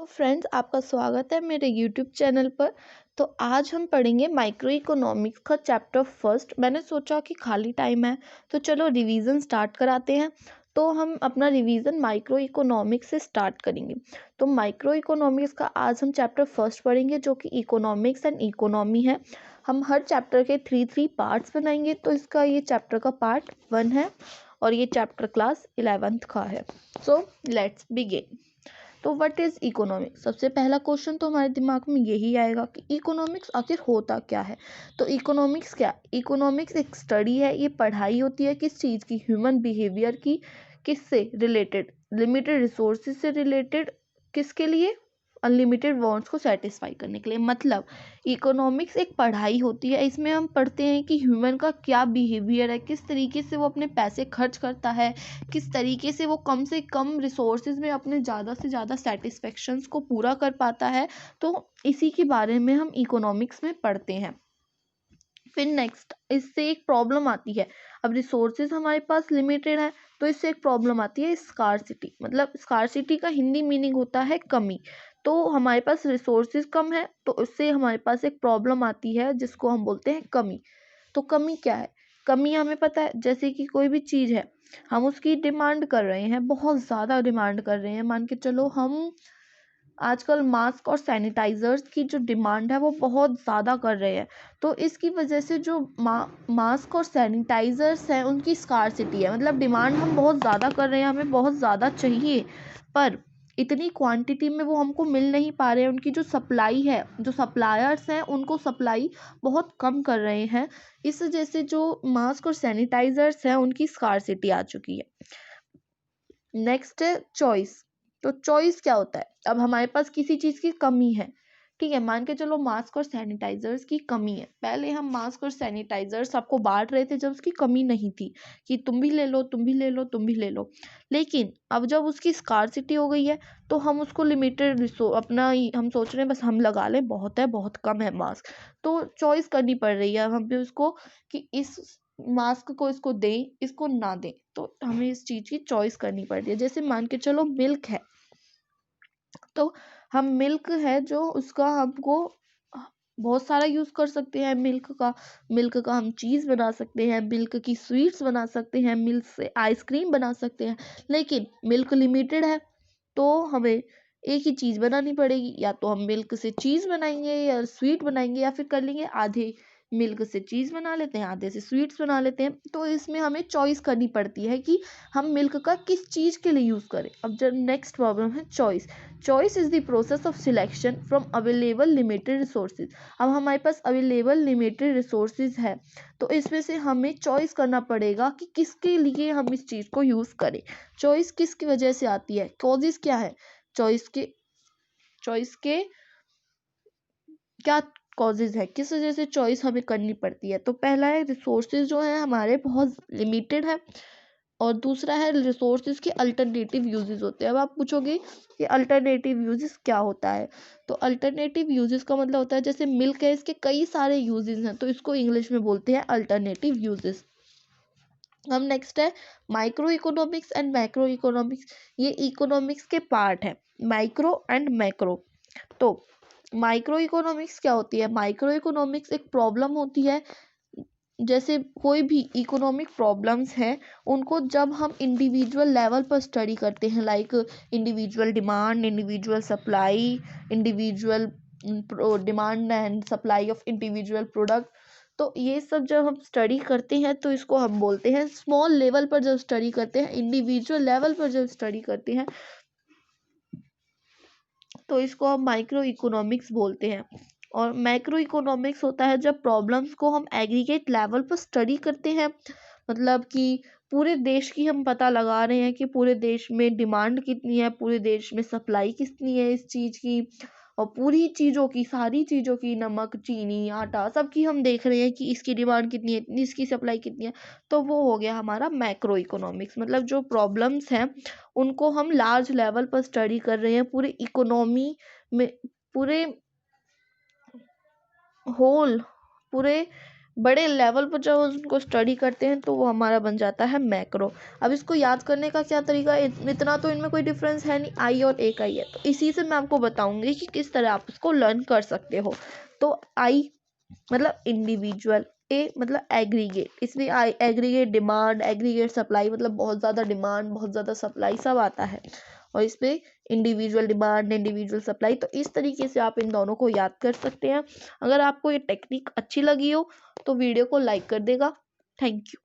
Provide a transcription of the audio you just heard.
Hello friends, आपका स्वागत है मेरे यूट्यूब चैनल पर। तो आज हम पढ़ेंगे माइक्रो इकोनॉमिक्स का चैप्टर फर्स्ट। मैंने सोचा कि खाली टाइम है तो चलो रिवीजन स्टार्ट कराते हैं। तो हम अपना रिवीजन माइक्रो इकोनॉमिक्स से स्टार्ट करेंगे। तो माइक्रो इकोनॉमिक्स का आज हम चैप्टर फर्स्ट पढ़ेंगे जो कि इकोनॉमिक्स एंड इकोनॉमी है। हम हर चैप्टर के थ्री पार्ट्स बनाएंगे। तो इसका ये चैप्टर का पार्ट 1 है और ये चैप्टर क्लास 11th का है। So let's begin. तो व्हाट इज़ इकोनॉमिक्स? सबसे पहला क्वेश्चन तो हमारे दिमाग में यही आएगा कि इकोनॉमिक्स आखिर होता क्या है। तो इकोनॉमिक्स क्या? इकोनॉमिक्स एक स्टडी है, ये पढ़ाई होती है किस चीज़ की? ह्यूमन बिहेवियर की। किससे रिलेटेड? लिमिटेड रिसोर्सेज से रिलेटेड। किसके लिए? अनलिमिटेड वांट्स को सेटिस्फाई करने के लिए। मतलब इकोनॉमिक्स एक पढ़ाई होती है, इसमें हम पढ़ते हैं कि ह्यूमन का क्या बिहेवियर है, किस तरीके से वो अपने पैसे खर्च करता है, किस तरीके से वो कम से कम रिसोर्सेज में अपने ज़्यादा से ज़्यादा सेटिस्फेक्शंस को पूरा कर पाता है। तो इसी के बारे में हम इकोनॉमिक्स में पढ़ते हैं। फिर नेक्स्ट, इससे एक प्रॉब्लम आती है। अब रिसोर्सेज हमारे पास लिमिटेड है तो इससे एक प्रॉब्लम आती है स्कार्सिटी। मतलब स्कार्सिटी का हिंदी मीनिंग होता है कमी। तो हमारे पास रिसोर्सेज कम है तो उससे हमारे पास एक प्रॉब्लम आती है जिसको हम बोलते हैं कमी। तो कमी क्या है? कमी हमें पता है, जैसे कि कोई भी चीज़ है, हम उसकी डिमांड कर रहे हैं, बहुत ज़्यादा डिमांड कर रहे हैं। मान के चलो हम आजकल मास्क और सैनिटाइजर्स की जो डिमांड है वो बहुत ज़्यादा कर रहे हैं। तो इसकी वजह से जो मास्क और सैनिटाइजर्स हैं उनकी स्कार्सिटी है। मतलब डिमांड हम बहुत ज़्यादा कर रहे हैं, हमें बहुत ज़्यादा चाहिए, पर इतनी क्वांटिटी में वो हमको मिल नहीं पा रहे हैं। उनकी जो सप्लाई है, जो सप्लायर्स हैं उनको सप्लाई बहुत कम कर रहे हैं। इस वजह से जो मास्क और सैनिटाइजर्स हैं उनकी स्कार्सिटी आ चुकी है। नेक्स्ट है चॉइस। तो चॉइस क्या होता है? अब हमारे पास किसी चीज़ की कमी है, ठीक है, मान के चलो मास्क और सैनिटाइजर्स की कमी है। पहले हम मास्क और सैनिटाइजर्स आपको बांट रहे थे जब उसकी कमी नहीं थी, कि तुम भी ले लो, तुम भी ले लो, तुम भी ले लो। लेकिन अब जब उसकी स्कार्सिटी हो गई है तो हम उसको लिमिटेड अपना हम सोच रहे हैं बस हम लगा लें, बहुत है, बहुत कम है मास्क। तो चॉइस करनी पड़ रही है हमें उसको कि इस मास्क को इसको दें, इसको ना दें। तो हमें इस चीज़ की चॉइस करनी पड़ती है। जैसे मान के चलो मिल्क है, तो हम मिल्क है जो उसका हमको बहुत सारा यूज़ कर सकते हैं। मिल्क का हम चीज़ बना सकते हैं, मिल्क की स्वीट्स बना सकते हैं, मिल्क से आइसक्रीम बना सकते हैं। लेकिन मिल्क लिमिटेड है तो हमें एक ही चीज़ बनानी पड़ेगी। या तो हम मिल्क से चीज़ बनाएंगे या स्वीट बनाएंगे, या फिर कर लेंगे आधे मिल्क से चीज़ बना लेते हैं, आधे से स्वीट्स बना लेते हैं। तो इसमें हमें चॉइस करनी पड़ती है कि हम मिल्क का किस चीज़ के लिए यूज़ करें। अब जब नेक्स्ट प्रॉब्लम है choice. Choice is the process of selection from available limited resources. अब हमारे पास अवेलेबल लिमिटेड रिसोर्सेज है तो इसमें से हमें चॉइस करना पड़ेगा कि किसके लिए हम इस चीज़ को यूज़ करें। चॉइस किसकी वजह से आती है? कॉजेज क्या है चॉइस के क्या कॉजेज है, किस वजह से चॉइस हमें करनी पड़ती है? तो पहला है रिसोर्सेज जो है हमारे बहुत लिमिटेड है, और दूसरा है रिसोर्सेज के अल्टरनेटिव यूजेस होते हैं। अब आप पूछोगे कि अल्टरनेटिव यूजेस क्या होता है? तो अल्टरनेटिव यूजेस का मतलब होता है जैसे मिल्क है, इसके कई सारे यूजेस हैं तो इसको इंग्लिश में बोलते हैं अल्टरनेटिव यूजेस। अब नेक्स्ट है micro economics and macro economics. ये इकोनॉमिक्स के पार्ट है, माइक्रो एंड मैक्रो। तो माइक्रो इकोनॉमिक्स क्या होती है? माइक्रो इकोनॉमिक्स एक प्रॉब्लम होती है, जैसे कोई भी इकोनॉमिक प्रॉब्लम्स हैं उनको जब हम इंडिविजुअल लेवल पर स्टडी करते हैं, like individual demand, individual supply, individual demand and supply of individual product. तो ये सब जब हम स्टडी करते हैं तो इसको हम बोलते हैं स्मॉल लेवल पर जब स्टडी करते हैं, इंडिविजुअल लेवल पर जब स्टडी करते हैं तो इसको हम माइक्रो इकोनॉमिक्स बोलते हैं। और मैक्रो इकोनॉमिक्स होता है जब प्रॉब्लम्स को हम एग्रीगेट लेवल पर स्टडी करते हैं। मतलब कि पूरे देश की हम पता लगा रहे हैं कि पूरे देश में डिमांड कितनी है, पूरे देश में सप्लाई कितनी है इस चीज़ की, और पूरी चीज़ों की, सारी चीज़ों की, नमक, चीनी, आटा, सबकी हम देख रहे हैं कि इसकी डिमांड कितनी है, इसकी सप्लाई कितनी है। तो वो हो गया हमारा मैक्रो इकोनॉमिक्स। मतलब जो प्रॉब्लम्स हैं उनको हम लार्ज लेवल पर स्टडी कर रहे हैं, पूरे इकोनॉमी में, पूरे होल पूरे बड़े लेवल पर जब उनको स्टडी करते हैं तो वो हमारा बन जाता है मैक्रो। अब इसको याद करने का क्या तरीका है, इतना तो इनमें कोई डिफरेंस है नहीं, आई और ए का ही है, तो इसी से मैं आपको बताऊंगी कि किस तरह आप इसको लर्न कर सकते हो। तो आई मतलब इंडिविजुअल, ए मतलब एग्रीगेट, इसमें आई एग्रीगेट डिमांड, एग्रीगेट सप्लाई, मतलब बहुत ज़्यादा डिमांड बहुत ज़्यादा सप्लाई सब आता है, और इसमें इंडिविजुअल डिमांड इंडिविजुअल सप्लाई। तो इस तरीके से आप इन दोनों को याद कर सकते हैं। अगर आपको ये टेक्निक अच्छी लगी हो तो वीडियो को लाइक कर देगा। Thank you.